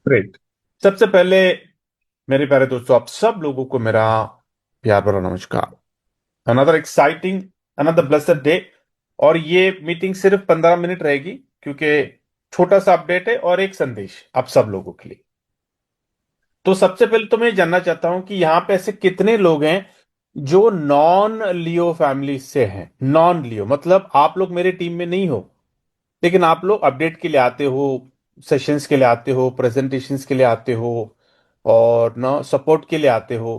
Great. सबसे पहले मेरे प्यारे दोस्तों, आप सब लोगों को मेरा प्यार भरा नमस्कार। Another exciting, another blessed day. और ये मीटिंग सिर्फ 15 मिनट रहेगी, क्योंकि छोटा सा अपडेट है और एक संदेश आप सब लोगों के लिए। तो सबसे पहले तो मैं जानना चाहता हूं कि यहाँ पे ऐसे कितने लोग हैं जो नॉन लियो फैमिली से हैं। नॉन लियो मतलब आप लोग मेरे टीम में नहीं हो, लेकिन आप लोग अपडेट के लिए आते हो, सेशंस के लिए आते हो, प्रेजेंटेशंस के लिए आते हो, और ना सपोर्ट के लिए आते हो।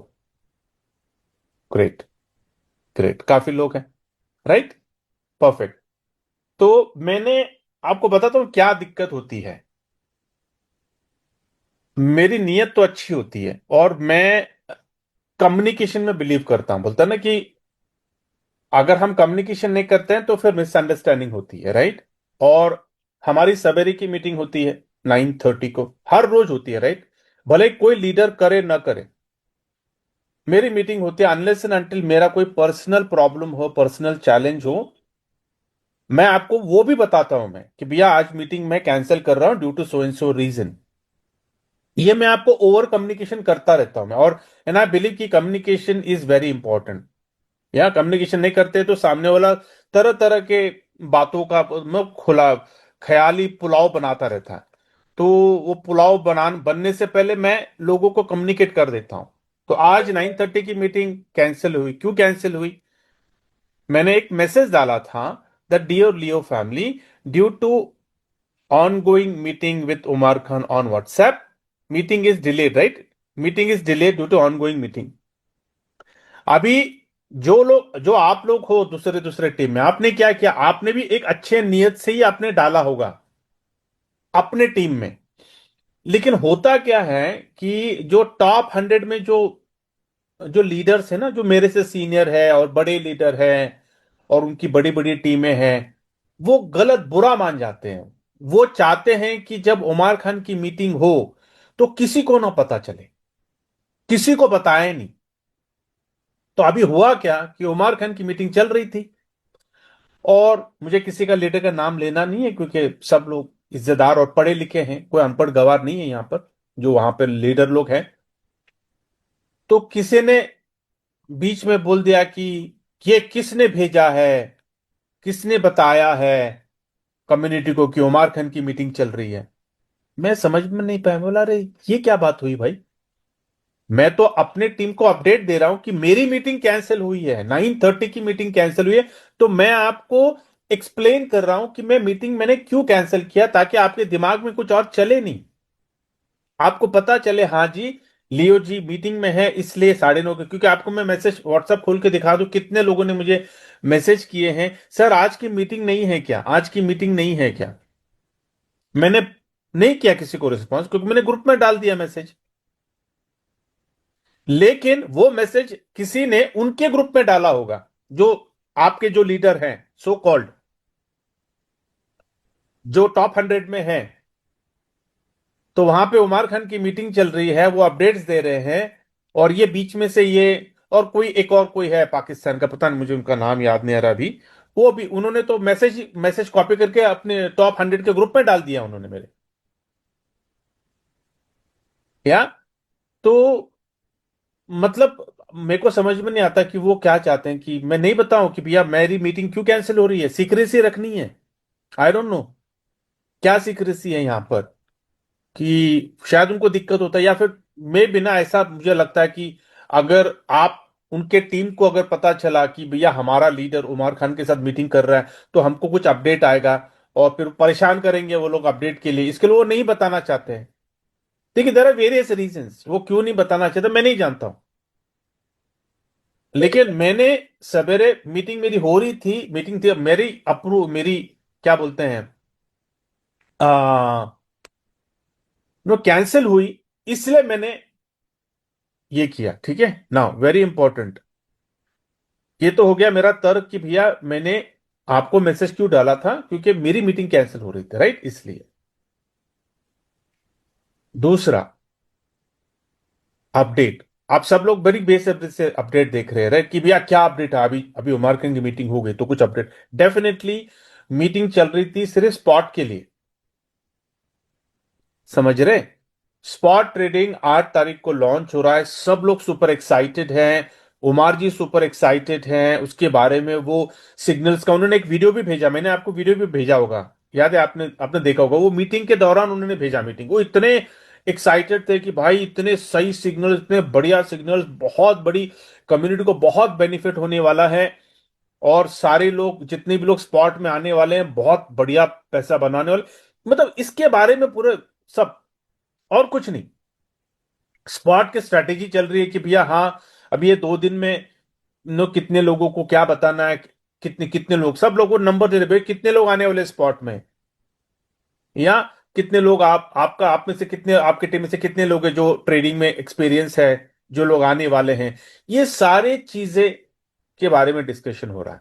ग्रेट। ग्रेट, काफी लोग हैं। राइट। परफेक्ट। तो मैंने आपको बताता हूं क्या दिक्कत होती है। मेरी नीयत तो अच्छी होती है और मैं कम्युनिकेशन में बिलीव करता हूं। बोलता ना कि अगर हम कम्युनिकेशन नहीं करते हैं तो फिर मिसअंडरस्टैंडिंग होती है। राइट। और हमारी सवेरे की मीटिंग होती है 9:30 को, हर रोज होती है। राइट। भले कोई लीडर करे ना करे, मेरी मीटिंग होती है। अनलेस एंड अनटिल मेरा कोई पर्सनल प्रॉब्लम हो, पर्सनल चैलेंज हो, मैं आपको वो भी बताता हूं मैं कि भैया आज मीटिंग मैं कैंसिल कर रहा हूं due to so and so reason. ये मैं आपको ओवर कम्युनिकेशन करता रहता हूं मैं। और एंड आई बिलीव कि कम्युनिकेशन इज वेरी इंपॉर्टेंट। या कम्युनिकेशन नहीं करते तो सामने वाला तरह तरह के बातों का खुला ख्याली पुलाव बनाता रहता है। तो वो पुलाव बनने से पहले मैं लोगों को कम्युनिकेट कर देता हूं। तो आज 9:30 की मीटिंग कैंसिल हुई। क्यों कैंसिल हुई? मैंने एक मैसेज डाला था, the dear Leo family, due to ongoing meeting with Umar Khan on WhatsApp, meeting is delayed, right? Meeting is delayed due to ongoing meeting. अभी जो आप लोग हो दूसरे दूसरे टीम में, आपने क्या किया? आपने भी एक अच्छे नियत से ही आपने डाला होगा अपने टीम में। लेकिन होता क्या है कि जो टॉप 100 में जो जो लीडर्स है ना, जो मेरे से सीनियर है और बड़े लीडर हैं और उनकी बड़ी बड़ी टीमें हैं, वो गलत बुरा मान जाते हैं। वो चाहते हैं कि जब उमर खान की मीटिंग हो तो किसी को ना पता चले, किसी को बताए नहीं। तो अभी हुआ क्या कि उमर खान की मीटिंग चल रही थी, और मुझे किसी का लीडर का नाम लेना नहीं है क्योंकि सब लोग इज्जतदार और पढ़े लिखे हैं, कोई अनपढ़ गवार नहीं है यहां पर जो वहां पर लीडर लोग हैं। तो किसी ने बीच में बोल दिया कि ये किसने भेजा है, किसने बताया है कम्युनिटी को कि उमर खान की मीटिंग चल रही है। मैं समझ में नहीं पाया, बोला अरे ये क्या बात हुई भाई। मैं तो अपने टीम को अपडेट दे रहा हूं कि मेरी मीटिंग कैंसिल हुई है, 9:30 की मीटिंग कैंसिल हुई है। तो मैं आपको एक्सप्लेन कर रहा हूं कि मैं मीटिंग मैंने क्यों कैंसिल किया, ताकि आपके दिमाग में कुछ और चले नहीं, आपको पता चले हाँ जी, लियो जी मीटिंग में है इसलिए 9:30 के। क्योंकि आपको मैं मैसेज व्हाट्सएप खोल के दिखा दूं, कितने लोगों ने मुझे मैसेज किए हैं, सर आज की मीटिंग नहीं है क्या, आज की मीटिंग नहीं है क्या। मैंने नहीं किया किसी को रिस्पॉन्स, क्योंकि मैंने ग्रुप में डाल दिया मैसेज। लेकिन वो मैसेज किसी ने उनके ग्रुप में डाला होगा, जो आपके जो लीडर हैं, सो कॉल्ड, जो टॉप 100 में हैं। तो वहां पे उमर खान की मीटिंग चल रही है, वो अपडेट्स दे रहे हैं, और ये बीच में से ये और कोई एक और कोई है पाकिस्तान का, पता नहीं मुझे उनका नाम याद नहीं आ रहा अभी। वो भी उन्होंने तो मैसेज मैसेज कॉपी करके अपने टॉप 100 के ग्रुप में डाल दिया उन्होंने मेरे। या तो मतलब मेरे को समझ में नहीं आता कि वो क्या चाहते हैं कि मैं नहीं बताऊं कि भैया मेरी मीटिंग क्यों कैंसिल हो रही है। सीक्रेसी रखनी है। आई डोंट नो क्या सीक्रेसी है यहां पर, कि शायद उनको दिक्कत होता है, या फिर मैं बिना ऐसा मुझे लगता है कि अगर आप उनके टीम को अगर पता चला कि भैया हमारा लीडर उमर खान के साथ मीटिंग कर रहा है, तो हमको कुछ अपडेट आएगा और फिर परेशान करेंगे वो लोग अपडेट के लिए, इसके लिए वो नहीं बताना चाहते हैं। देखिए देयर आर वेरियस रीजंस वो क्यों नहीं बताना चाहते, मैं नहीं जानता हूं। लेकिन मैंने सवेरे मीटिंग मेरी हो रही थी, मीटिंग थी मेरी अप्रूव, मेरी क्या बोलते हैं, आ, नो कैंसिल हुई, इसलिए मैंने ये किया। ठीक है नाउ, वेरी इंपॉर्टेंट। ये तो हो गया मेरा तर्क कि भैया मैंने आपको मैसेज क्यों डाला था, क्योंकि मेरी मीटिंग कैंसिल हो रही थी, राइट, इसलिए। दूसरा अपडेट, आप सब लोग बड़ी बेसब्री से अपडेट देख रहे हैं, राइट, कि भैया क्या अपडेट है। अभी अभी उमर खान की मीटिंग हो गई तो कुछ अपडेट। डेफिनेटली मीटिंग चल रही थी सिर्फ स्पॉट के लिए, समझ रहे। स्पॉट ट्रेडिंग 8 तारीख को लॉन्च हो रहा है, सब लोग सुपर एक्साइटेड हैं। उमार जी सुपर एक्साइटेड हैं उसके बारे में। वो सिग्नल्स का उन्होंने एक वीडियो भी भेजा, मैंने आपको वीडियो भी भेजा होगा, याद है? आपने आपने देखा होगा, वो मीटिंग के दौरान उन्होंने भेजा मीटिंग। वो इतने एक्साइटेड थे कि भाई इतने सही सिग्नल, इतने बढ़िया सिग्नल्स, बहुत बड़ी कम्युनिटी को बहुत बेनिफिट होने वाला है। और सारे लोग, जितने भी लोग स्पॉट में आने वाले हैं, बहुत बढ़िया पैसा बनाने वाले, मतलब इसके बारे में पूरे सब, और कुछ नहीं। स्पॉट की स्ट्रैटेजी चल रही है कि भैया हाँ, अभी ये 2 दिन में कितने लोगों को क्या बताना है, कितने कितने लोग, सब लोगों को नंबर दे रहे भाई कितने लोग आने वाले स्पॉट में, या कितने लोग आप में से कितने, आपके टीम में से कितने लोग हैं जो ट्रेडिंग में एक्सपीरियंस है, जो लोग आने वाले हैं। ये सारे चीजें के बारे में डिस्कशन हो रहा है।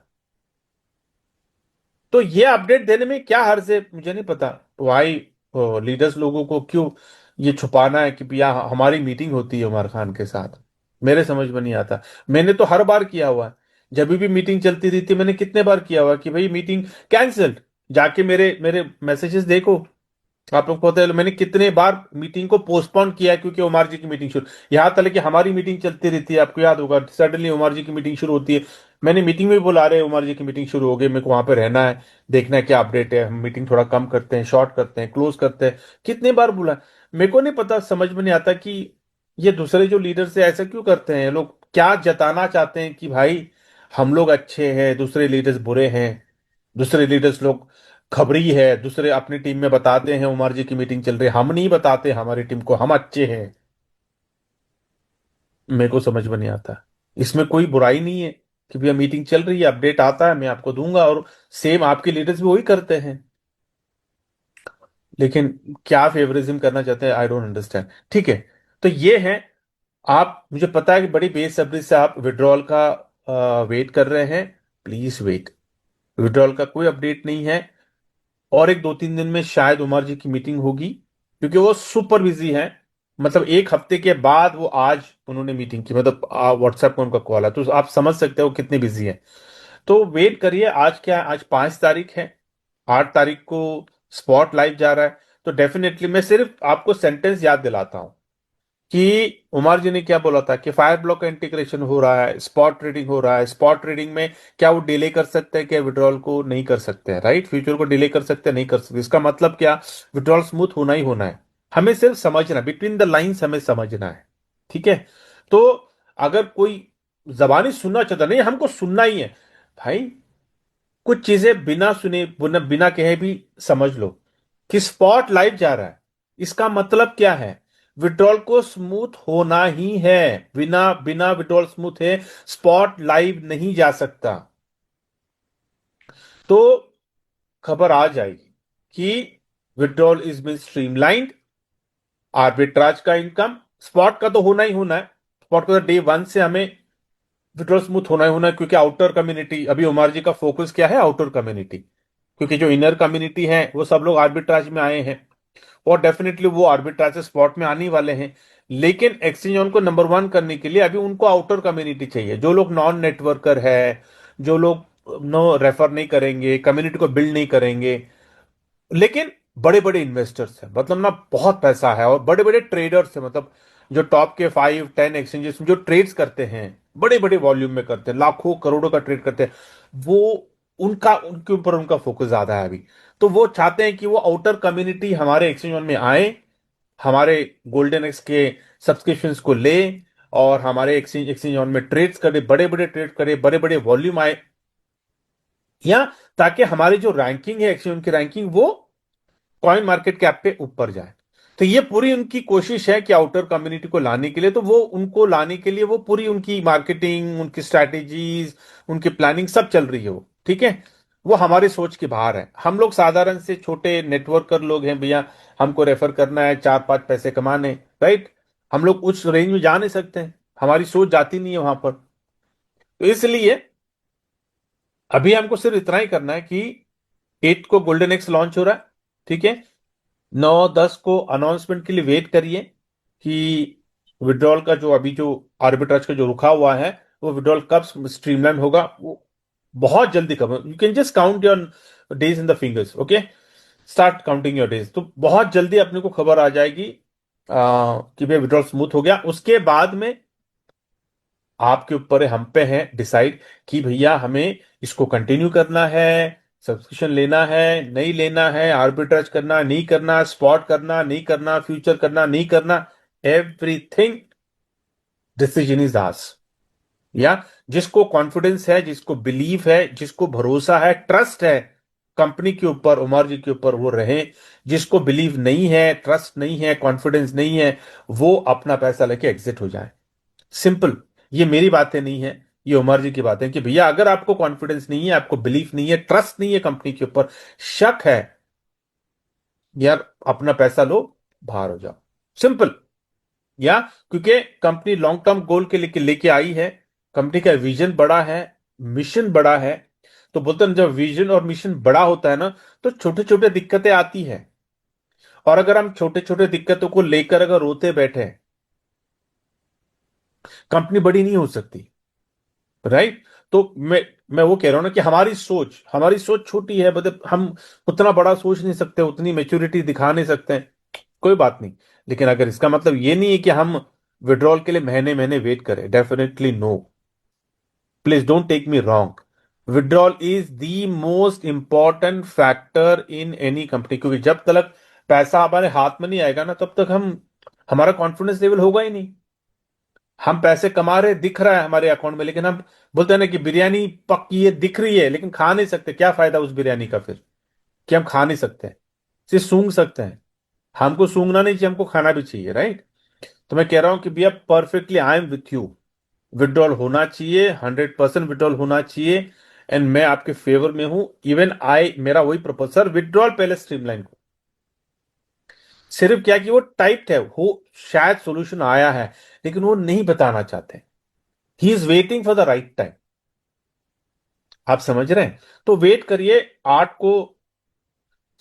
तो ये अपडेट देने में क्या हर्ज है, मुझे नहीं पता। वाई लीडर्स लोगों को क्यों ये छुपाना है कि भैया हमारी मीटिंग होती है उमर खान के साथ, मेरे समझ में नहीं आता। मैंने तो हर बार किया हुआ है, जब भी मीटिंग चलती रहती है मैंने कितने बार किया हुआ है कि भाई मीटिंग कैंसिल्ड। जाके मेरे मेरे मैसेजेस देखो, आप लोग को पता है मैंने कितने बार मीटिंग को पोस्टपोन किया है, क्योंकि उमर जी की मीटिंग शुरू, यहां तक कि हमारी मीटिंग चलती रहती है, आपको याद होगा, सडनली उमर जी की मीटिंग शुरू होती है, मैंने मीटिंग में भी बुला रहे हैं, उमर जी की मीटिंग शुरू हो गई, मेरे को वहां पे रहना है, देखना है क्या अपडेट है, हम मीटिंग थोड़ा कम करते हैं, शॉर्ट करते हैं, क्लोज करते हैं। कितने बार बुला, मेरे को नहीं पता, समझ में नहीं आता कि ये दूसरे जो लीडर्स है ऐसा क्यों करते हैं। ये लोग क्या जताना चाहते हैं कि भाई हम लोग अच्छे हैं, दूसरे लीडर्स बुरे हैं, दूसरे लीडर्स लोग खबरी है, दूसरे अपनी टीम में बताते हैं उमर जी की मीटिंग चल रही है, हम नहीं बताते हमारी टीम को हम अच्छे हैं। मेरे को समझ में नहीं आता। इसमें कोई बुराई नहीं है कि भैया मीटिंग चल रही है, अपडेट आता है मैं आपको दूंगा, और सेम आपके लीडर्स भी वही करते हैं। लेकिन क्या फेवरिज्म करना चाहते हैं, आई डोंट अंडरस्टैंड। ठीक है, तो ये है। आप, मुझे पता है कि बड़ी बेसब्री से आप विड्रॉल का वेट कर रहे हैं। प्लीज वेट, विड्रॉल का कोई अपडेट नहीं है, और एक 2-3 दिन में शायद उमर जी की मीटिंग होगी, क्योंकि वो सुपर बिजी हैं। मतलब 1 हफ्ते के बाद वो आज उन्होंने मीटिंग की, मतलब व्हाट्सएप में उनका कॉल है, तो आप समझ सकते हो कितने बिजी हैं। तो वेट करिए। आज क्या है, आज 5 तारीख है, 8 तारीख को स्पॉट लाइव जा रहा है। तो डेफिनेटली मैं सिर्फ आपको सेंटेंस याद दिलाता हूं कि उमर जी ने क्या बोला था कि फायर ब्लॉक का इंटीग्रेशन हो रहा है, स्पॉट ट्रेडिंग हो रहा है। स्पॉट ट्रेडिंग में क्या वो डिले कर सकते हैं, क्या विड्रॉल को नहीं कर सकते हैं, राइट? फ्यूचर को डिले कर सकते हैं, नहीं कर सकते, इसका मतलब क्या, विड्रॉल स्मूथ होना ही होना है। हमें सिर्फ समझना, बिटवीन द लाइंस हमें समझना है, ठीक है? तो अगर कोई जबानी सुनना चाहता, नहीं हमको सुनना ही है भाई, कुछ चीजें बिना सुने, बिना कहे भी समझ लो कि स्पॉट लाइव जा रहा है, इसका मतलब क्या है, विड्रॉल को स्मूथ होना ही है। बिना बिना विड्रॉल स्मूथ है स्पॉट लाइव नहीं जा सकता। तो खबर आ जाएगी कि withdrawal is been streamlined, arbitrage का इनकम, स्पॉट का तो होना ही होना है। स्पॉट का तो डे 1 से हमें विड्रॉल स्मूथ होना ही होना है, क्योंकि आउटर कम्युनिटी, अभी उमर जी का फोकस क्या है, आउटर कम्युनिटी, क्योंकि जो इनर कम्युनिटी है वो सब लोग आर्बिट्राज में आए हैं, और डेफिनेटली वो आर्बिट्राज से स्पॉट में आने वाले हैं। लेकिन एक्सचेंज ऑन को नंबर 1 करने के लिए अभी उनको आउटर कम्युनिटी चाहिए, जो लोग नॉन नेटवर्कर है, जो लोग नो रेफर नहीं करेंगे, कम्युनिटी को बिल्ड नहीं करेंगे, लेकिन बड़े बड़े इन्वेस्टर्स हैं, मतलब ना बहुत पैसा है, और बड़े बड़े ट्रेडर्स हैं, मतलब जो टॉप के 5-10 एक्सचेंजेस में जो ट्रेड्स करते हैं, बड़े बड़े वॉल्यूम में करते हैं, लाखों करोड़ों का ट्रेड करते हैं, वो उनका, उनके ऊपर उनका फोकस ज्यादा है अभी। तो वो चाहते हैं कि वो आउटर कम्युनिटी हमारे एक्सचेंज में आए, हमारे गोल्डन एक्स के सब्सक्रिप्शंस को ले, और हमारे एक्सचेंज एक्सचेंज ऑन में ट्रेड्स करे, बड़े बड़े ट्रेड करे, बड़े बड़े वॉल्यूम आए, या ताकि हमारी जो रैंकिंग है एक्सचेंज की रैंकिंग, वो कॉइन मार्केट कैप पे ऊपर जाए। तो ये पूरी उनकी कोशिश है कि आउटर कम्युनिटी को लाने के लिए, तो वो उनको लाने के लिए वो पूरी उनकी मार्केटिंग, उनकी स्ट्रैटेजीज, उनकी प्लानिंग सब चल रही है वो, ठीक है? वो हमारी सोच के बाहर है। हम लोग साधारण से छोटे नेटवर्कर लोग हैं भैया, हमको रेफर करना है 4-5 पैसे कमाने, राइट? हम लोग उस रेंज में जा नहीं सकते हैं, हमारी सोच जाती नहीं है वहां पर। तो इसलिए अभी हमको सिर्फ इतना ही करना है कि 8 को गोल्डन एक्स लॉन्च हो रहा है, ठीक है? 9-10 को अनाउंसमेंट के लिए वेट करिए कि विड्रॉल का जो अभी जो आर्बिट्राज का जो रुका हुआ है, वो विड्रॉल कब स्ट्रीमलाइन होगा, वो बहुत जल्दी खबर, you can just count your days in the fingers, okay? Start counting your days, तो बहुत जल्दी अपने को खबर आ जाएगी। कि भाई विड्रॉल स्मूथ हो गया, उसके बाद में आपके ऊपर है, हम पे है डिसाइड कि भैया हमें इसको कंटिन्यू करना है, सब्सक्रिप्शन लेना है नहीं लेना है, आर्बिट्राज करना नहीं करना, स्पॉट करना नहीं करना, फ्यूचर करना नहीं करना, एवरीथिंग डिसीजन इज आस। या जिसको कॉन्फिडेंस है, जिसको बिलीव है, जिसको भरोसा है, ट्रस्ट है कंपनी के ऊपर, उमर जी के ऊपर, वो रहे। जिसको बिलीव नहीं है, ट्रस्ट नहीं है, कॉन्फिडेंस नहीं है, वो अपना पैसा लेके एग्जिट हो जाए। सिंपल। ये मेरी बातें नहीं है, ये उमर जी की बातें कि भैया अगर आपको कॉन्फिडेंस नहीं है, आपको बिलीफ नहीं है, ट्रस्ट नहीं है कंपनी के ऊपर, शक है, यार अपना पैसा लो, बाहर हो जाओ। सिंपल। या क्योंकि कंपनी लॉन्ग टर्म गोल के लेके आई है, कंपनी का विजन बड़ा है, मिशन बड़ा है। तो बोलते हैं जब विजन और मिशन बड़ा होता है ना, तो छोटे छोटे दिक्कतें आती है। और अगर हम छोटे छोटे दिक्कतों को लेकर अगर रोते बैठे, कंपनी बड़ी नहीं हो सकती। राइट। तो मैं वो कह रहा हूं ना कि हमारी सोच छोटी है, मतलब हम उतना बड़ा सोच नहीं सकते, उतनी मेच्योरिटी दिखा नहीं सकते हैं। कोई बात नहीं। लेकिन अगर इसका मतलब ये नहीं है कि हम विड्रॉल के लिए महीने महीने वेट करें, definitely no. Please don't take me wrong. Withdrawal is the most important factor in any company, क्योंकि जब तक पैसा हमारे हाथ में नहीं आएगा ना, तब तक हम हमारा कॉन्फिडेंस लेवल होगा ही नहीं। हम पैसे कमा रहे दिख रहा है हमारे अकाउंट में, लेकिन हम बोलते हैं ना कि बिरयानी पकी है दिख रही है लेकिन खा नहीं सकते, क्या फायदा उस बिरयानी का फिर, कि हम खा नहीं सकते, सिर्फ सूंघ सकते हैं। हमको सूंघना नहीं चाहिए, हमको खाना भी चाहिए, राइट। तो मैं कह रहा हूं कि भैया perfectly I am with you. Withdrawal होना चाहिए, 100% विड्रॉल होना चाहिए। एंड मैं आपके फेवर में हूं। इवन आई मेरा वही प्रपोजल, विड्रॉल पहले स्ट्रीमलाइन को, सिर्फ क्या कि वो टाइप्ड है, वो शायद सॉल्यूशन आया है, लेकिन वो नहीं बताना चाहते। He is waiting for the right time. आप समझ रहे हैं। तो वेट करिए, 8 को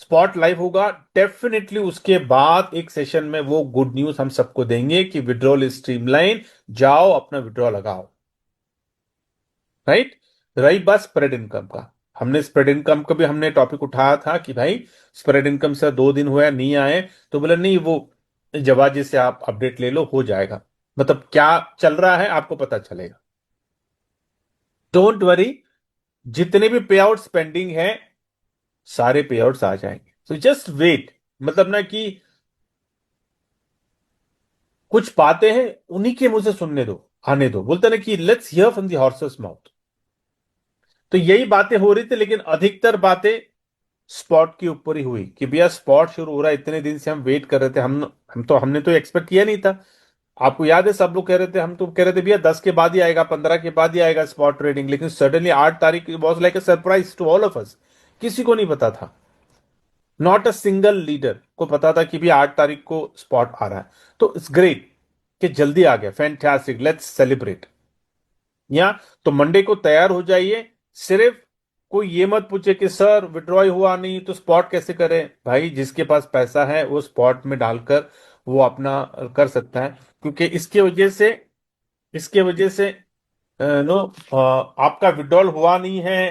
स्पॉट लाइव होगा डेफिनेटली। उसके बाद एक सेशन में वो गुड न्यूज हम सबको देंगे कि विड्रॉल स्ट्रीमलाइन, जाओ अपना विड्रॉ लगाओ। राइट। रही बात स्प्रेड इनकम का, हमने स्प्रेड इनकम का भी हमने टॉपिक उठाया था कि भाई स्प्रेड इनकम से 2 दिन हुआ नहीं आए, तो बोले नहीं वो जवाजी से आप अपडेट ले लो, हो जाएगा। मतलब क्या चल रहा है आपको पता चलेगा। डोंट वरी, जितने भी पे आउट पेंडिंग है सारे पे आउट्स आ जाएंगे, तो जस्ट वेट। मतलब ना कि कुछ बातें हैं उन्हीं के मुंह से सुनने दो, आने दो। बोलते ना कि let's hear from the horses mouth. तो यही बातें हो रही थी, लेकिन अधिकतर बातें स्पॉट के ऊपर ही हुई कि भैया स्पॉट शुरू हो रहा है, इतने दिन से हम वेट कर रहे थे। हमने तो एक्सपेक्ट किया नहीं था। आपको याद है सब लोग कह रहे थे, हम तो कह रहे थे भैया 10 के बाद ही आएगा, 15 के बाद ही आएगा स्पॉट ट्रेडिंग, लेकिन सडनली 8 तारीख was like a surprise to all of us. किसी को नहीं पता था, नॉट अ सिंगल लीडर को पता था कि भी 8 तारीख को स्पॉट आ रहा है। तो इट्स ग्रेट कि जल्दी आ गया, फैंटास्टिक, लेट्स सेलिब्रेट। या तो मंडे को तैयार हो जाइए। सिर्फ कोई ये मत पूछे कि सर विड्रॉय हुआ नहीं तो स्पॉट कैसे करें। भाई जिसके पास पैसा है वो स्पॉट में डालकर वो अपना कर सकता है, क्योंकि इसके वजह से नो, आपका विड्रॉल हुआ नहीं है,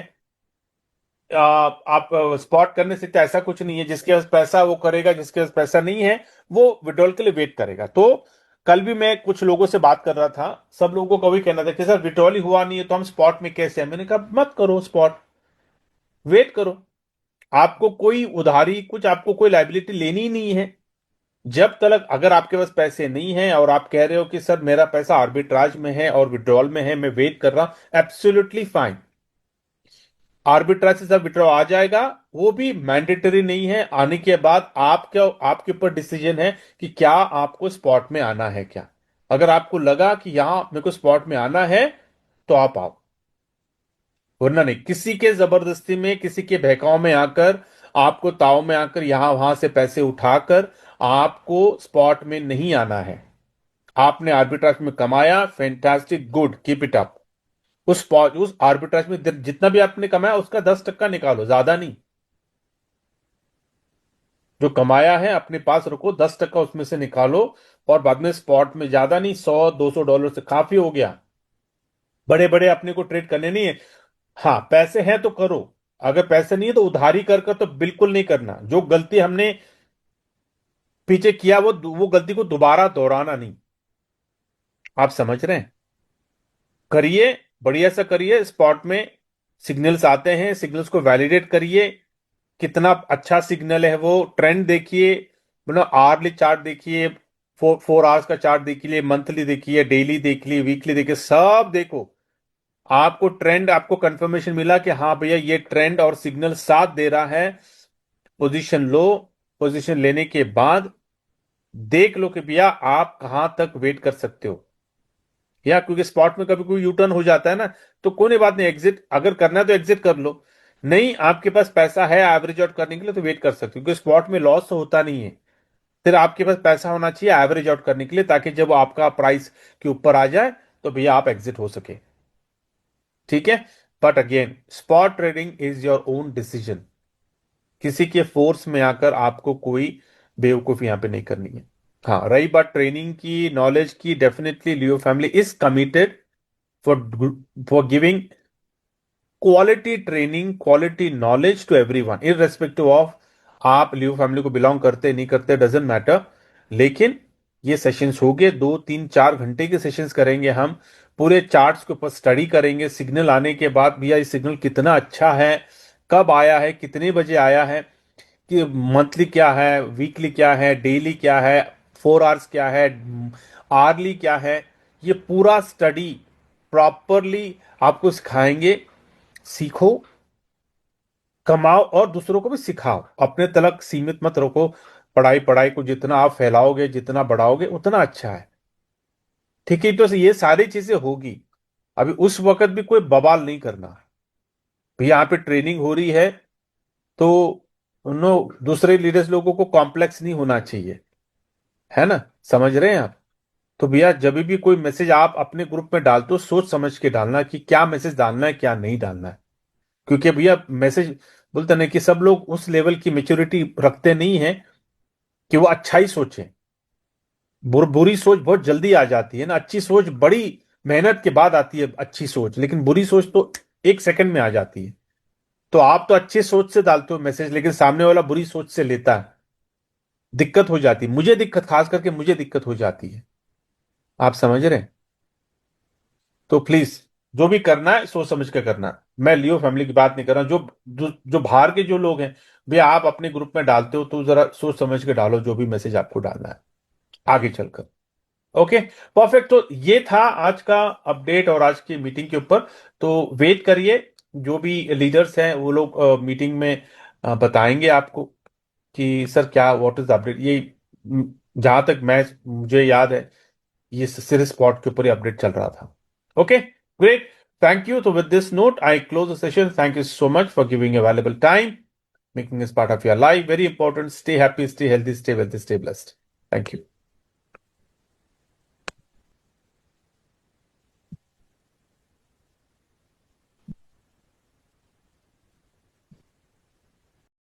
आप स्पॉट करने से तो ऐसा कुछ नहीं है। जिसके पास पैसा वो करेगा, जिसके पास पैसा नहीं है वो विड्रॉल के लिए वेट करेगा। तो कल भी मैं कुछ लोगों से बात कर रहा था, सब लोगों को कभी कहना था कि सर विड्रॉल ही हुआ नहीं है तो हम स्पॉट में कैसे हैं। मैंने कहा मत करो स्पॉट, वेट करो। आपको कोई उधारी, कुछ आपको कोई लाइबिलिटी लेनी ही नहीं है। जब तक अगर आपके पास पैसे नहीं है और आप कह रहे हो कि सर मेरा पैसा आर्बिट्राज में है और विड्रॉल में है, मैं वेट कर रहा हूं, एब्सोल्युटली फाइन। आर्बिट्राज से सब विड्रॉ आ जाएगा, वो भी मैंडेटरी नहीं है। आने के बाद आपके ऊपर डिसीजन है कि क्या आपको स्पॉट में आना है क्या। अगर आपको लगा कि यहां मेरे को स्पॉट में आना है तो आप आओ, वरना नहीं। किसी के जबरदस्ती में, किसी के बहकाव में आकर, आपको ताव में आकर यहां वहां से पैसे उठाकर आपको स्पॉट में नहीं आना है। आपने आर्बिट्राज में कमाया, fantastic, good, keep it up. उस आर्बिट्राज में जितना भी आपने कमाया उसका 10% निकालो, ज्यादा नहीं। जो कमाया है अपने पास रखो, 10% उसमें से निकालो। और बाद में स्पॉट में, ज्यादा नहीं, $100-200 से काफी हो गया। बड़े बड़े अपने को ट्रेड करने नहीं है। हाँ पैसे हैं तो करो, अगर पैसे नहीं है तो उधारी कर कर तो बिल्कुल नहीं करना। जो गलती हमने पीछे किया वो गलती को दोबारा दोहराना नहीं। आप समझ रहे हैं? करिए, बढ़िया सा करिए। स्पॉट में सिग्नल्स आते हैं, सिग्नल्स को वैलिडेट करिए, कितना अच्छा सिग्नल है वो। ट्रेंड देखिए, मतलब आवर्ली चार्ट देखिए, 4 आवर्स का चार्ट देखिए, मंथली देखिए, डेली देख लिए, वीकली देखिए, सब देखो। आपको ट्रेंड, आपको कंफर्मेशन मिला कि हाँ भैया ये ट्रेंड और सिग्नल साथ दे रहा है, पोजीशन लो। पोजीशन लेने के बाद देख लो कि भैया आप कहां तक वेट कर सकते हो। या क्योंकि स्पॉट में कभी कोई यू टर्न हो जाता है ना, तो कोई बात नहीं, एग्जिट अगर करना है तो एग्जिट कर लो। नहीं, आपके पास पैसा है एवरेज आउट करने के लिए तो वेट कर सकते हो, क्योंकि स्पॉट में लॉस तो होता नहीं है। फिर आपके पास पैसा होना चाहिए एवरेज आउट करने के लिए, ताकि जब आपका प्राइस के ऊपर आ जाए तो भैया आप एग्जिट हो सके। ठीक है? But again, spot trading is your own decision. किसी के फोर्स में आकर आपको कोई बेवकूफी यहां पे नहीं करनी है। हाँ, रही बात ट्रेनिंग की, नॉलेज की, definitely Leo family is committed for for giving quality training, quality knowledge to everyone, irrespective of आप लियो फैमिली को बिलोंग करते नहीं करते, डजेंट मैटर। लेकिन ये सेशंस हो गए, 2 3 4 घंटे के सेशंस करेंगे हम। पूरे चार्ट्स के ऊपर स्टडी करेंगे, सिग्नल आने के बाद भैया ये सिग्नल कितना अच्छा है, कब आया है, कितने बजे आया है, कि मंथली क्या है, वीकली क्या है, डेली क्या है, 4 आवर्स क्या है, आर्ली क्या है। ये पूरा स्टडी प्रॉपरली आपको सिखाएंगे। सीखो, कमाओ और दूसरों को भी सिखाओ। अपने तलक सीमित मत रखो। पढ़ाई पढ़ाई को जितना आप फैलाओगे, जितना बढ़ाओगे, उतना अच्छा है। ठीक है? तो ये सारी चीजें होगी। अभी उस वक्त भी कोई बवाल नहीं करना। भैया यहाँ पे ट्रेनिंग हो रही है, तो उन दूसरे लीडर्स लोगों को कॉम्प्लेक्स नहीं होना चाहिए, है ना? समझ रहे हैं आप? तो भैया जब भी कोई मैसेज आप अपने ग्रुप में डालते हो, सोच समझ के डालना कि क्या मैसेज डालना है, क्या नहीं डालना है। क्योंकि भैया मैसेज, बोलते ना कि सब लोग उस लेवल की मेच्योरिटी रखते नहीं है कि वो अच्छा ही सोचें। बुरी सोच बहुत जल्दी आ जाती है ना, अच्छी सोच बड़ी मेहनत के बाद आती है अच्छी सोच, लेकिन बुरी सोच तो 1 सेकंड में आ जाती है। तो आप तो अच्छे सोच से डालते हो मैसेज, लेकिन सामने वाला बुरी सोच से लेता है, दिक्कत हो जाती है। मुझे दिक्कत, खास करके मुझे दिक्कत हो जाती है। आप समझ रहे हैं? तो प्लीज, जो भी करना है सोच समझ के करना है। मैं लियो फैमिली की बात नहीं कर रहा हूं। जो बाहर के जो लोग हैं, भैया आप अपने ग्रुप में डालते हो तो जरा सोच समझ के डालो जो भी मैसेज आपको डालना है आगे चलकर। Okay, perfect. तो ये था आज का अपडेट और आज की मीटिंग के ऊपर। तो वेट करिए, जो भी लीडर्स हैं वो लोग मीटिंग में बताएंगे आपको कि सर क्या, व्हाट इज अपडेट। ये जहां तक मैं, मुझे याद है, ये सिर्फ स्पॉट के ऊपर ही अपडेट चल रहा था। Okay, great, thank you. तो with this note I close the session. Thank you so much for giving a valuable time, making this part of your life. Very important. Stay happy, stay healthy, stay wealthy, stay blessed. Thank you.